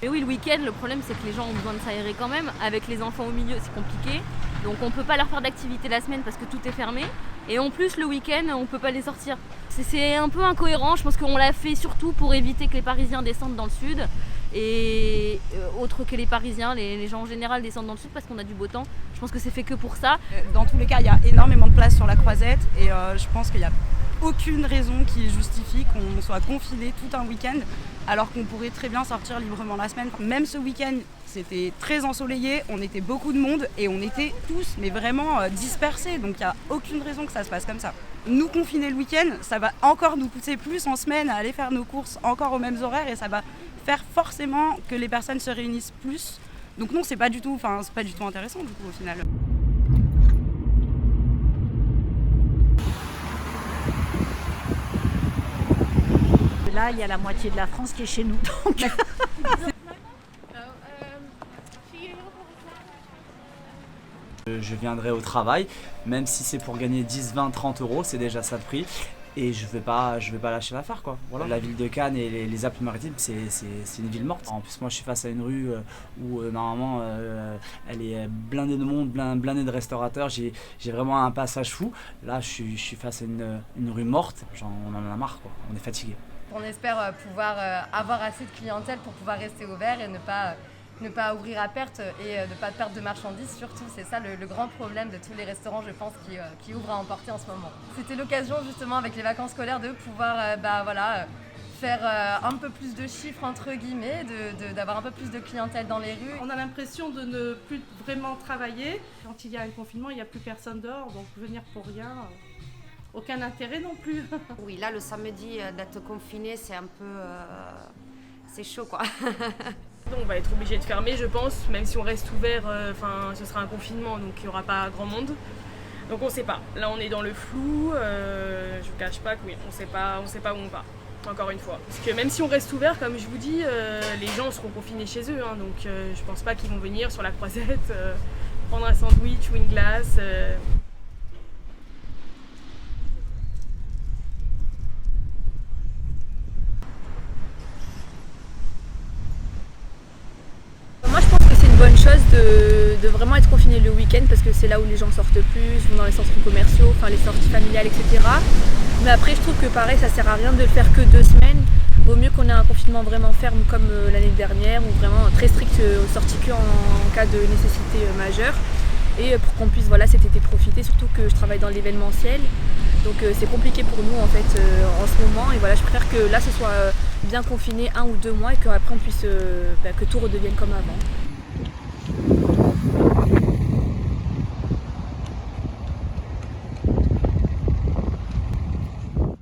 Mais oui, le week-end, le problème c'est que les gens ont besoin de s'aérer quand même. Avec les enfants au milieu, c'est compliqué. Donc on peut pas leur faire d'activité la semaine parce que tout est fermé. Et en plus, le week-end, on peut pas les sortir. C'est un peu incohérent. Je pense qu'on l'a fait surtout pour éviter que les Parisiens descendent dans le sud. Et autre que les Parisiens, les gens en général descendent dans le sud parce qu'on a du beau temps. Je pense que c'est fait que pour ça. Dans tous les cas, il y a énormément de place sur la Croisette et je pense qu'il n'y a aucune raison qui justifie qu'on soit confiné tout un week-end alors qu'on pourrait très bien sortir librement la semaine. Même ce week-end, c'était très ensoleillé, on était beaucoup de monde et on était tous mais vraiment dispersés, donc il n'y a aucune raison que ça se passe comme ça. Nous confiner le week-end, ça va encore nous pousser plus en semaine à aller faire nos courses encore aux mêmes horaires et ça va faire forcément que les personnes se réunissent plus. Donc non, c'est pas du tout intéressant du coup au final. Là, il y a la moitié de la France qui est chez nous. Donc. Je viendrai au travail, même si c'est pour gagner 10, 20, 30 euros, c'est déjà ça le prix. Et je vais pas lâcher l'affaire quoi. Voilà. La ville de Cannes et les Alpes-Maritimes, c'est une ville morte. En plus moi je suis face à une rue où normalement elle est blindée de monde, blindée de restaurateurs. J'ai vraiment un passage fou. Là je suis face à une rue morte. Genre, on en a marre quoi. On est fatigué. On espère pouvoir avoir assez de clientèle pour pouvoir rester ouvert et ne pas ouvrir à perte et ne pas perdre de marchandises surtout. C'est ça le grand problème de tous les restaurants, je pense, qui ouvrent à emporter en ce moment. C'était l'occasion justement avec les vacances scolaires de pouvoir faire un peu plus de chiffres entre guillemets, d'avoir un peu plus de clientèle dans les rues. On a l'impression de ne plus vraiment travailler. Quand il y a un confinement, il n'y a plus personne dehors, donc venir pour rien, aucun intérêt non plus. Oui, là le samedi d'être confiné, c'est un peu... c'est chaud quoi. On va être obligé de fermer, je pense, même si on reste ouvert, ce sera un confinement, donc il n'y aura pas grand monde. Donc on ne sait pas. Là, on est dans le flou. Je vous cache pas que oui, on sait pas où on va. Encore une fois. Parce que même si on reste ouvert, comme je vous dis, les gens seront confinés chez eux. Donc je pense pas qu'ils vont venir sur la Croisette prendre un sandwich ou une glace. Moi je pense que c'est une bonne chose de vraiment être confiné le week-end parce que c'est là où les gens sortent plus, vont dans les centres commerciaux, les sorties familiales, etc. Mais après je trouve que pareil ça sert à rien de le faire que 2 semaines. Vaut mieux qu'on ait un confinement vraiment ferme comme l'année dernière ou vraiment très strict, sorties que en cas de nécessité majeure. Et pour qu'on puisse cet été profiter, surtout que je travaille dans l'événementiel. Donc c'est compliqué pour nous en fait en ce moment. Et voilà, je préfère que là ce soit bien confiné 1 ou 2 mois et qu'après on puisse que tout redevienne comme avant.